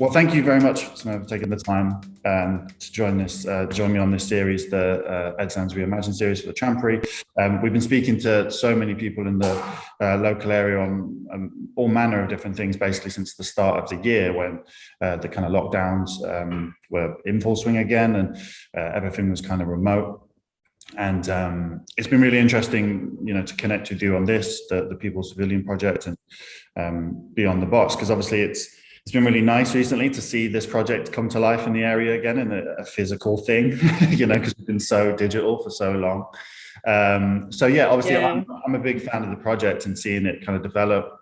Well, thank you very much, Simone, for taking the time to join me on this series, the Edgelands Reimagined series for the Trampery. We've been speaking to so many people in the local area on all manner of different things, basically since the start of the year, when the kind of lockdowns were in full swing again, and everything was kind of remote. And it's been really interesting, to connect with you on this, the People's Pavilion project, and Beyond the Box, because obviously it's been really nice recently to see this project come to life in the area again in a physical thing, because we've been so digital for so long. So yeah, obviously Yeah. I'm a big fan of the project and seeing it kind of develop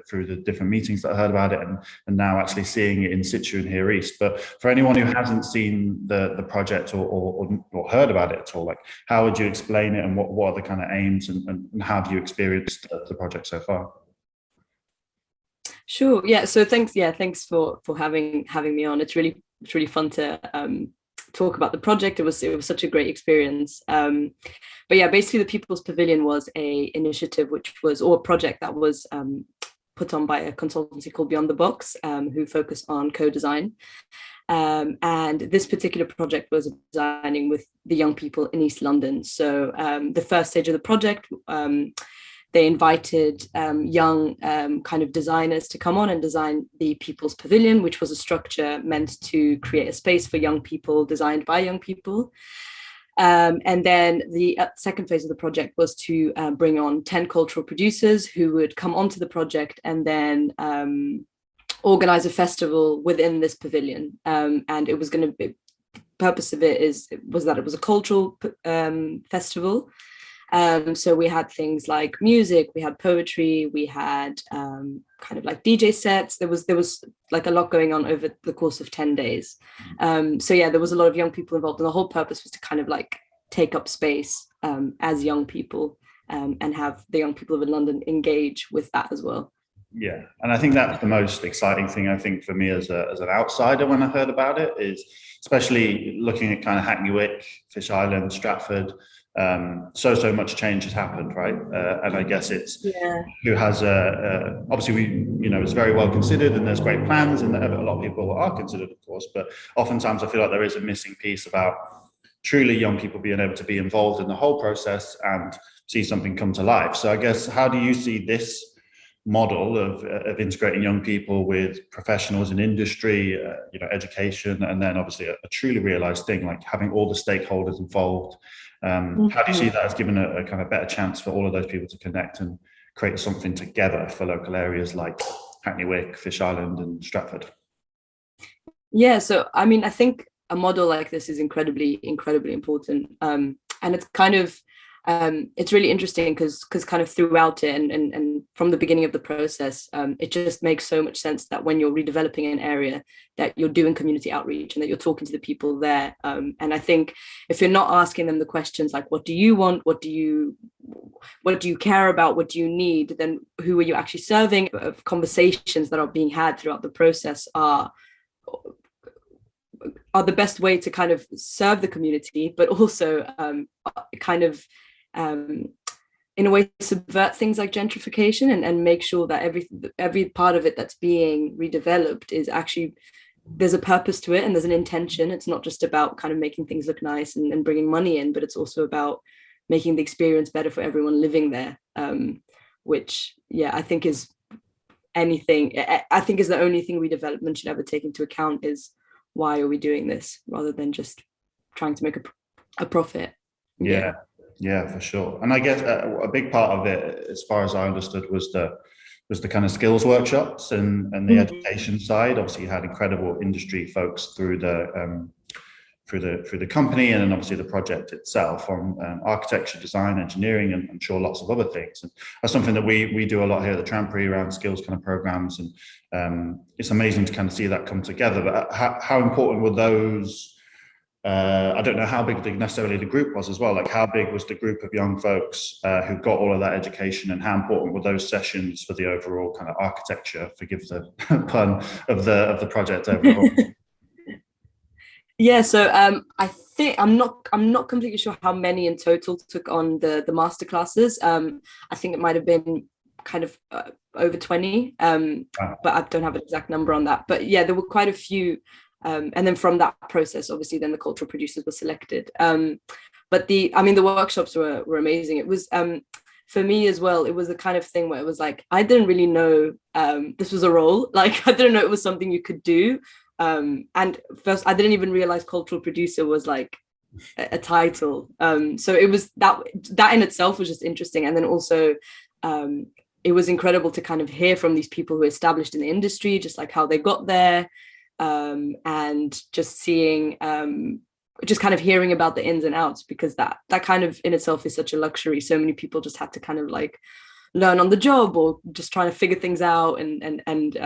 through the different meetings that I heard about it, and now actually seeing it in situ in here east. But for anyone who hasn't seen the project or heard about it at all, like, how would you explain it, and what are the kind of aims, and how have you experienced the project so far? Sure. Yeah. So thanks. Yeah. Thanks for having me on. It's really fun to talk about the project. It was such a great experience. But yeah, basically the People's Pavilion was a initiative or a project that was put on by a consultancy called Beyond the Box, who focus on co-design. And this particular project was designing with the young people in East London. So the first stage of the project, they invited young kind of designers to come on and design the People's Pavilion, which was a structure meant to create a space for young people, designed by young people. And then the second phase of the project was to bring on 10 cultural producers who would come onto the project and then organize a festival within this pavilion. And it was going to be, the purpose of it was that it was a cultural festival. So we had things like music, we had poetry, we had kind of like DJ sets. There was like a lot going on over the course of 10 days. So yeah, there was a lot of young people involved, and the whole purpose was to kind of like take up space as young people, and have the young people of London engage with that as well. Yeah, and I think that's the most exciting thing, I think, for me as an outsider when I heard about it, is especially looking at kind of Hackney Wick, Fish Island, Stratford. So much change has happened, right? And I guess it's Yeah. who has obviously, it's very well considered, and there's great plans, and a lot of people are considered, of course, but oftentimes I feel like there is a missing piece about truly young people being able to be involved in the whole process and see something come to life. So I guess, how do you see this model of integrating young people with professionals in industry, education, and then obviously a truly realized thing, like having all the stakeholders involved? How do you see that as given a kind of better chance for all of those people to connect and create something together for local areas like Hackney Wick, Fish Island, and Stratford? Yeah, so I mean, I think a model like this is incredibly important. And it's kind of it's really interesting because kind of throughout it, and from the beginning of the process, it just makes so much sense that when you're redeveloping an area, that you're doing community outreach and that you're talking to the people there. And I think if you're not asking them the questions like, what do you want, what do you care about, what do you need, then who are you actually serving? Of conversations that are being had throughout the process are the best way to kind of serve the community, but also kind of in a way subvert things like gentrification, and make sure that every part of it that's being redeveloped is actually, there's a purpose to it and there's an intention. It's not just about kind of making things look nice and bringing money in, but it's also about making the experience better for everyone living there, which I think is the only thing redevelopment should ever take into account, is why are we doing this, rather than just trying to make a profit. Yeah, for sure. And I guess a big part of it, as far as I understood, was the kind of skills workshops and the education side. Obviously, you had incredible industry folks through the company, and then obviously the project itself, on architecture, design, engineering, and I'm sure lots of other things. And that's something that we do a lot here at the Trampery, around skills kind of programs, and it's amazing to kind of see that come together. But how important were those? I don't know how big necessarily the group was as well. Like, how big was the group of young folks who got all of that education, and how important were those sessions for the overall kind of architecture, forgive the pun, of the project overall? Yeah, so I think I'm not completely sure how many in total took on the master classes. I think it might have been kind of over 20, Wow. but I don't have an exact number on that. But yeah, there were quite a few. And then from that process, obviously, then the cultural producers were selected. But the workshops were amazing. It was, for me as well, it was the kind of thing where it was like, I didn't really know this was a role. Like, I didn't know it was something you could do. And first, I didn't even realize cultural producer was like a title. So it was that in itself was just interesting. And then also, it was incredible to kind of hear from these people who are established in the industry, just like how they got there, and just seeing, just kind of hearing about the ins and outs, because that kind of in itself is such a luxury. So many people just had to kind of like learn on the job or just trying to figure things out. And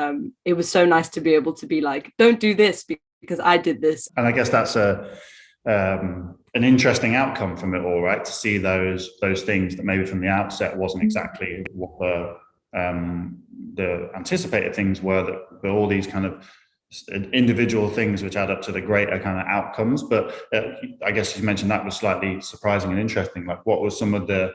it was so nice to be able to be like, don't do this because I did this. And I guess that's an interesting outcome from it all, right? To see those things that maybe from the outset wasn't exactly what the anticipated things were, that all these kind of individual things which add up to the greater kind of outcomes. But I guess you mentioned that was slightly surprising and interesting. Like, what was some of the,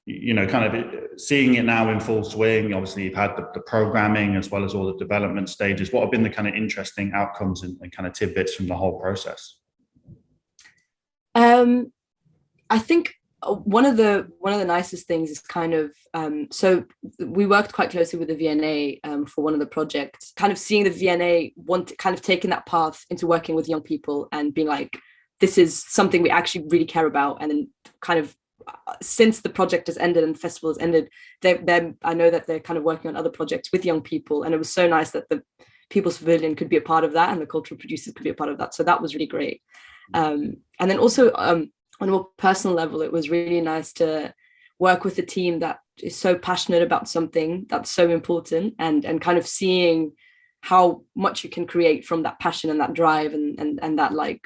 kind of seeing it now in full swing? Obviously, you've had the programming as well as all the development stages. What have been the kind of interesting outcomes and kind of tidbits from the whole process? I think one of the nicest things is kind of, so we worked quite closely with the V&A for one of the projects, kind of seeing the V&A kind of taking that path into working with young people and being like, this is something we actually really care about. And then kind of since the project has ended and the festival has ended, I know that they're kind of working on other projects with young people. And it was so nice that the People's Pavilion could be a part of that and the cultural producers could be a part of that. So that was really great. And then also, on a more personal level, it was really nice to work with a team that is so passionate about something that's so important, and kind of seeing how much you can create from that passion and that drive and that like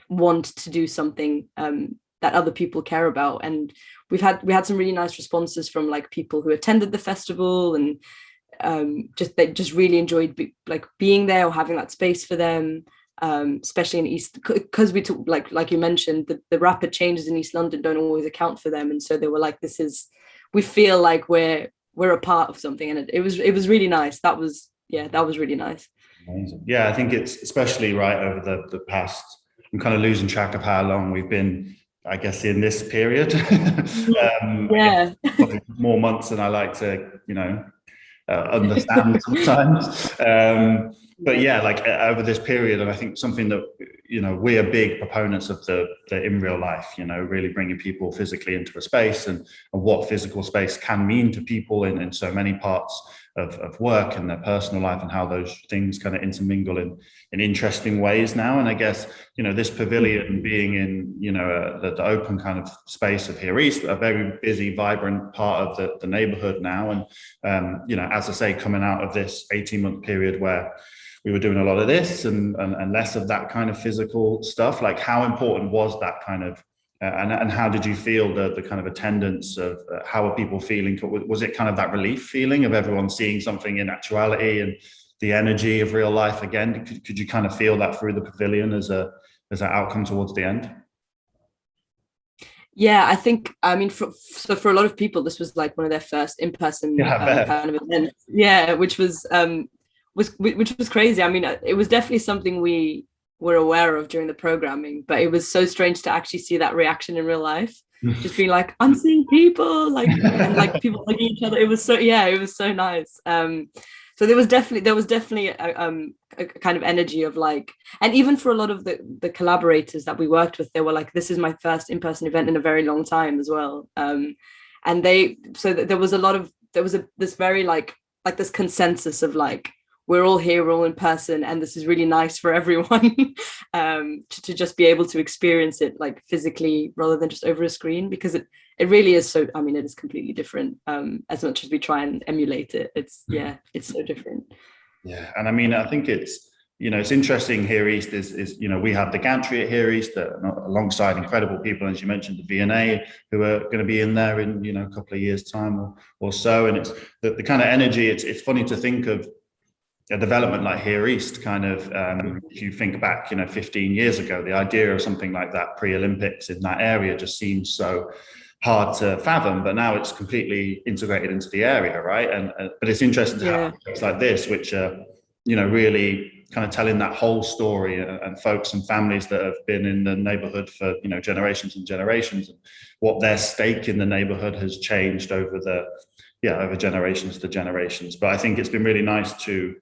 want to do something that other people care about. And we had some really nice responses from like people who attended the festival, and they just really enjoyed being there or having that space for them. Especially in East, because we took like you mentioned, the rapid changes in East London don't always account for them, and so they were like, we feel like we're a part of something, and it was really nice. That was really nice. Amazing. Yeah, I think it's especially right over the past, I'm kind of losing track of how long we've been, I guess, in this period. More months than I like to understand sometimes. But yeah, like over this period, and I think something that, we are big proponents of the in real life, really bringing people physically into a space and what physical space can mean to people in so many parts of work and their personal life, and how those things kind of intermingle in interesting ways now. And I guess, this pavilion being in, the open kind of space of here East, a very busy, vibrant part of the neighborhood now. And, as I say, coming out of this 18-month period where we were doing a lot of this and less of that kind of physical stuff, like how important was that kind of, and how did you feel the kind of attendance of how are people feeling? Was it kind of that relief feeling of everyone seeing something in actuality and the energy of real life again? Could you kind of feel that through the pavilion as an outcome towards the end? Yeah, I think, for a lot of people, this was like one of their first in-person kind of events. Yeah, which was crazy. I mean, it was definitely something we were aware of during the programming, but it was so strange to actually see that reaction in real life. Just being like, I'm seeing people, like, and like people hugging each other. It was so nice. So there was definitely a kind of energy of like, and even for a lot of the collaborators that we worked with, they were like, this is my first in-person event in a very long time as well. And there was this very like this consensus of like, we're all here, we're all in person, and this is really nice for everyone to just be able to experience it like physically rather than just over a screen, because it really is so, it is completely different. As much as we try and emulate it, it's so different. Yeah, and I think it's, it's interesting. Here East is we have the Gantry at Here East alongside incredible people, as you mentioned, the V&A, who are going to be in there in a couple of years' time or so, and it's the kind of energy. It's funny to think of a development like Here East, kind of, if you think back, 15 years ago, the idea of something like that pre-Olympics in that area just seems so hard to fathom, but now it's completely integrated into the area, right? And but it's interesting to have projects like this, which are, you know, really kind of telling that whole story, and folks and families that have been in the neighborhood for, you know, generations and generations, and what their stake in the neighborhood has changed over over generations to generations. But I think it's been really nice to,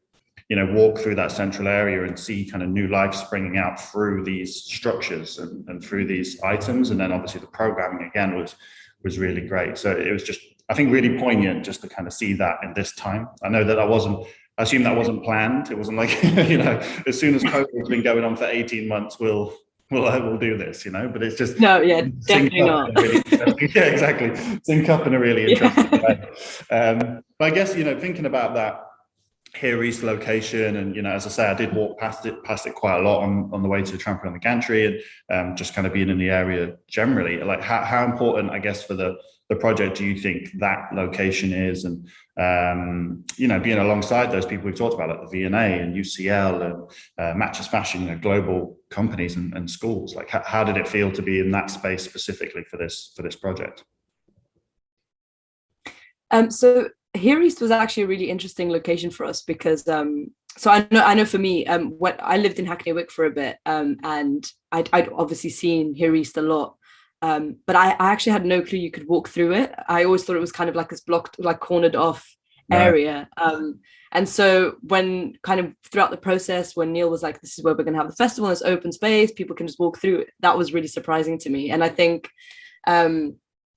you know, walk through that central area and see kind of new life springing out through these structures and through these items. And then obviously the programming again was really great. So it was just, I think, really poignant just to kind of see that in this time. I know that I assume that wasn't planned. It wasn't like, you know, as soon as COVID's been going on for 18 months, we'll do this, you know, but it's just, no, yeah, definitely not. Really yeah, exactly. Sync up in a really interesting way. But I guess, you know, thinking about that Here East location, and, you know, as I say, I did walk past it quite a lot on the way to the Trampery and the Gantry, and just kind of being in the area generally. Like, how important, I guess, for the project do you think that location is? And you know, being alongside those people we've talked about, like the V&A and UCL and Matches Fashion, you know, global companies and schools. Like, how did it feel to be in that space specifically for this project? So Here East was actually a really interesting location for us because so I know for me, what I lived in Hackney Wick for a bit, and I'd obviously seen Here East a lot, but I actually had no clue you could walk through it. I always thought it was kind of like this blocked, like cornered off area. And so when kind of throughout the process, when Neil was like, this is where we're going to have the festival, it's open space, people can just walk through it, that was really surprising to me. And I think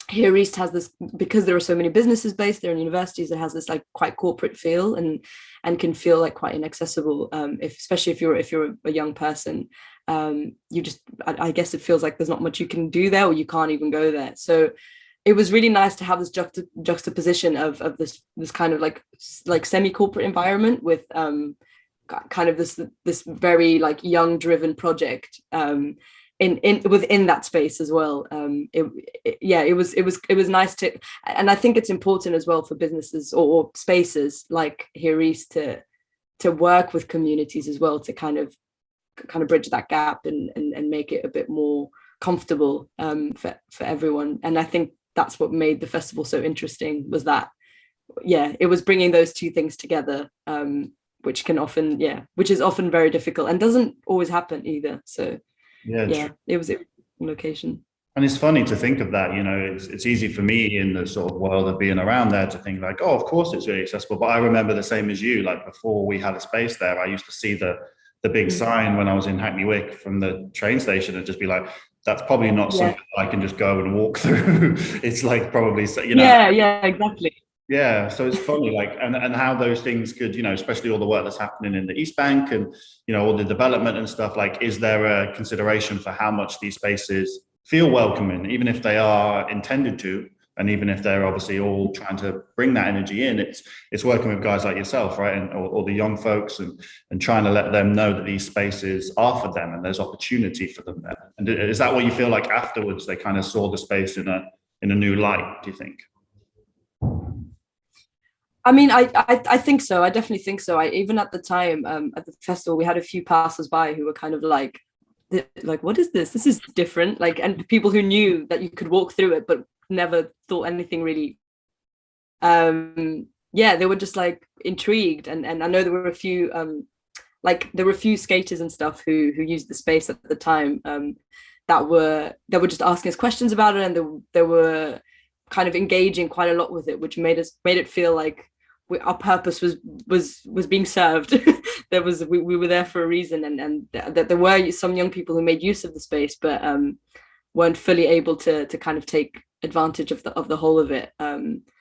Here East has this, because there are so many businesses based there and universities, it has this like quite corporate feel, and can feel like quite inaccessible, especially if you're a young person. You just, I guess it feels like there's not much you can do there, or you can't even go there. So it was really nice to have this juxtaposition of this kind of like semi-corporate environment with kind of this very like young driven project in within that space as well. It was nice to, and I think it's important as well for businesses or spaces like Here East to work with communities as well, to kind of bridge that gap and make it a bit more comfortable for everyone. And I think that's what made the festival so interesting, was that it was bringing those two things together, which is often very difficult and doesn't always happen either. So it was a location. And it's funny to think of that, you know, it's easy for me in the sort of world of being around there to think like, oh, of course it's really accessible. But I remember the same as you, like before we had a space there, I used to see the big sign when I was in Hackney Wick from the train station and just be like, that's probably not something I can just go and walk through. It's like probably, you know. Yeah, exactly. Yeah, so it's funny, like, and how those things could, you know, especially all the work that's happening in the East Bank and, you know, all the development and stuff, like, is there a consideration for how much these spaces feel welcoming, even if they are intended to, and even if they're obviously all trying to bring that energy in? It's working with guys like yourself, right, and or the young folks, and trying to let them know that these spaces are for them and there's opportunity for them there. And is that what you feel like afterwards they kind of saw the space in a new light, do you think? I mean, I think so. I definitely think so. Even at the time, at the festival, we had a few passers-by who were kind of like, what is this? This is different. Like, and people who knew that you could walk through it, but never thought anything really. They were just like intrigued, and I know there were a few, skaters and stuff who used the space at the time, that were just asking us questions about it, and they were kind of engaging quite a lot with it, which made it feel like our purpose was being served. We were there for a reason, and that there were some young people who made use of the space, but weren't fully able to kind of take advantage of the whole of it. I mean,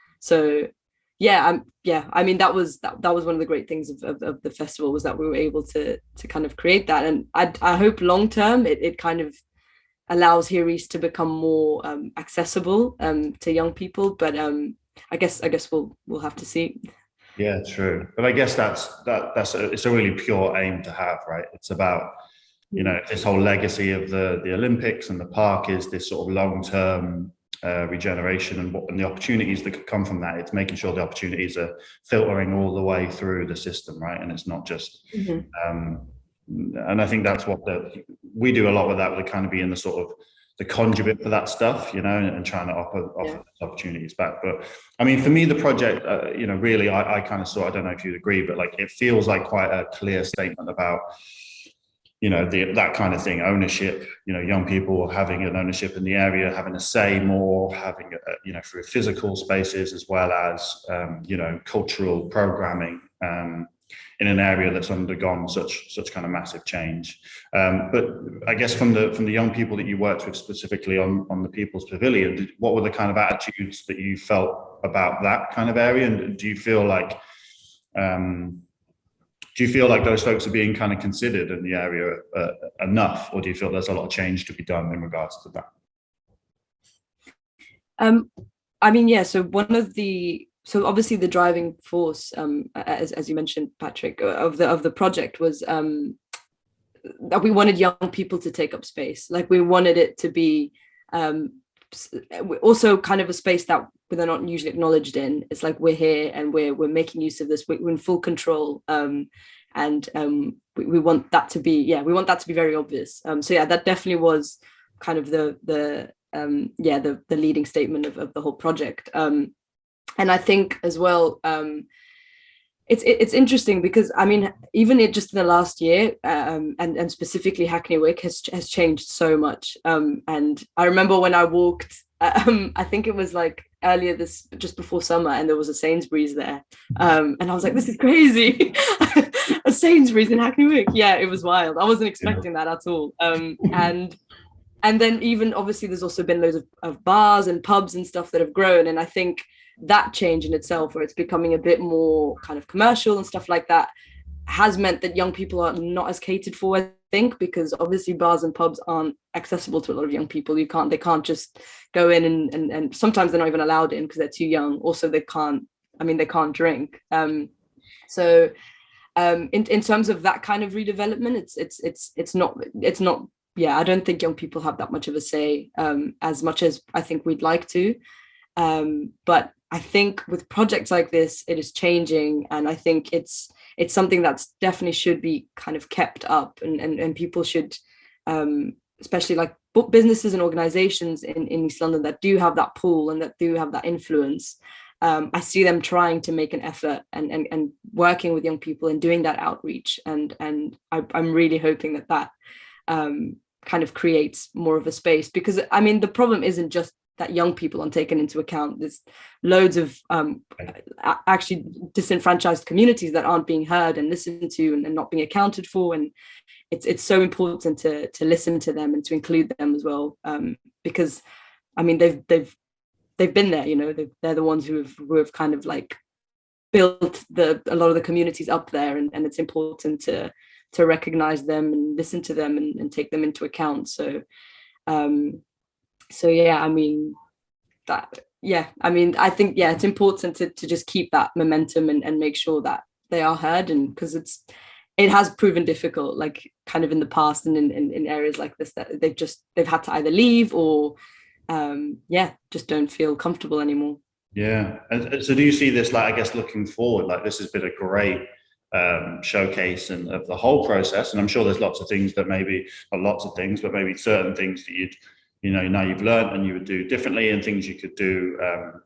that was one of the great things of the festival, was that we were able to kind of create that. And I hope long term it kind of allows Here East to become more accessible to young people, but I guess we'll have to see. Yeah, true. But I guess it's a really pure aim to have, right? It's about, you know, this whole legacy of the Olympics and the park is this sort of long-term regeneration, and the opportunities that could come from that. It's making sure the opportunities are filtering all the way through the system, right? And it's not just and I think that's what we do a lot with that, with kind of being the sort of the conduit for that stuff, you know, and trying to offer Yeah. opportunities back. But I mean, for me, the project, you know, really, I kind of saw, I don't know if you'd agree, but like it feels like quite a clear statement about, you know, that kind of thing, ownership, you know, young people having an ownership in the area, having a say more, having, you know, through physical spaces as well as, you know, cultural programming, in an area that's undergone such kind of massive change. But I guess from the young people that you worked with specifically on the People's Pavilion, what were the kind of attitudes that you felt about that kind of area? And do you feel like those folks are being kind of considered in the area enough, or do you feel there's a lot of change to be done in regards to that? I mean, yeah. So obviously the driving force, as you mentioned, Patrick, of the project was that we wanted young people to take up space. Like we wanted it to be also kind of a space that they're not usually acknowledged in. It's like we're here and we're making use of this. We're in full control, and we want that to be very obvious. So yeah, that definitely was kind of the leading statement of the whole project. And I think as well, it's interesting because I mean, even just in the last year, and specifically Hackney Wick has changed so much. And I remember when I walked, I think it was like earlier just before summer, and there was a Sainsbury's there, and I was like, this is crazy. A Sainsbury's in Hackney Wick. Yeah, it was wild. I wasn't expecting that at all. And then even obviously there's also been loads of bars and pubs and stuff that have grown, and I think that change in itself, where it's becoming a bit more kind of commercial and stuff like that, has meant that young people are not as catered for, I think, because obviously bars and pubs aren't accessible to a lot of young people. They can't just go in and sometimes they're not even allowed in because they're too young. Also, they can't drink. So in terms of that kind of redevelopment, it's not. Yeah, I don't think young people have that much of a say, as much as I think we'd like to. But I think with projects like this, it is changing, and I think it's something that's definitely should be kind of kept up, and people should, especially like businesses and organizations in East London that do have that pull and that do have that influence. I see them trying to make an effort and working with young people and doing that outreach, and I'm really hoping that kind of creates more of a space, because I mean the problem isn't just that young people aren't taken into account. There's loads of actually disenfranchised communities that aren't being heard and listened to and not being accounted for, and it's so important to listen to them and to include them as well, because I mean they've been there, you know, they're the ones who have kind of like built a lot of the communities up there, and it's important to recognize them and listen to them and take them into account. So yeah, I mean I think it's important to just keep that momentum and make sure that they are heard, and because it has proven difficult, like kind of in the past and in areas like this, that they've had to either leave or just don't feel comfortable anymore. Yeah. And so do you see this, like, I guess looking forward, like this has been a great showcase of the whole process, and I'm sure there's lots of things that maybe, not lots of things, but maybe certain things that now you've learned and you would do differently, and things you could do,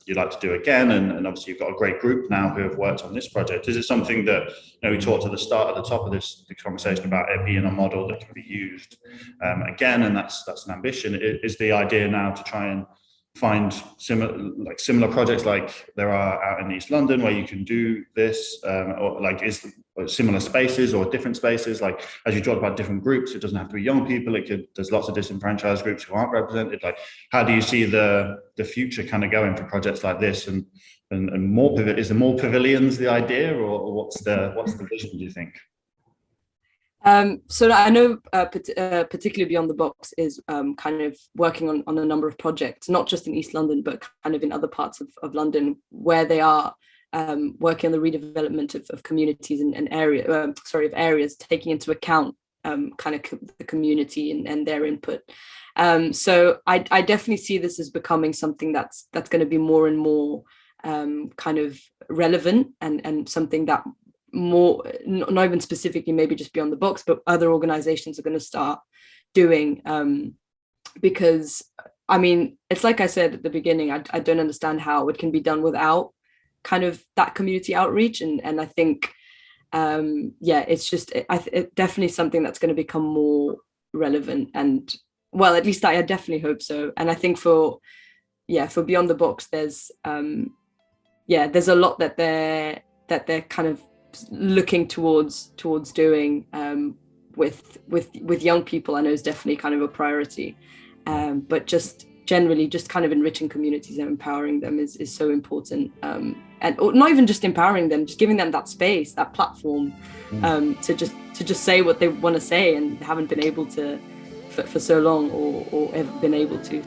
you'd like to do again. And obviously you've got a great group now who have worked on this project. Is it something that, we talked at the top of this conversation about it being a model that can be used again, and that's an ambition. Is the idea now to try and find similar projects like there are out in East London where you can do this, or like similar spaces or different spaces? Like, as you talked about different groups, it doesn't have to be young people. There's lots of disenfranchised groups who aren't represented. Like, how do you see the future kind of going for projects like this, and more is there more pavilions the idea, or what's the vision, do you think? So I know particularly Beyond the Box is kind of working on a number of projects, not just in East London, but kind of in other parts of London, where they are working on the redevelopment of communities and areas, taking into account kind of the community and their input. So I definitely see this as becoming something that's going to be more and more kind of relevant, and something that more, not even specifically maybe just Beyond the Box, but other organizations are going to start doing, because I mean, it's like I said at the beginning, I don't understand how it can be done without kind of that community outreach. And I think, yeah, it's just, it definitely something that's going to become more relevant. And well, at least I definitely hope so. And I think for Beyond the Box, there's, there's a lot that they're kind of looking towards doing, with young people. I know is definitely kind of a priority. But just generally, just kind of enriching communities and empowering them is so important. And or not even just empowering them, just giving them that space, that platform, to just say what they want to say and haven't been able to for so long, or ever been able to.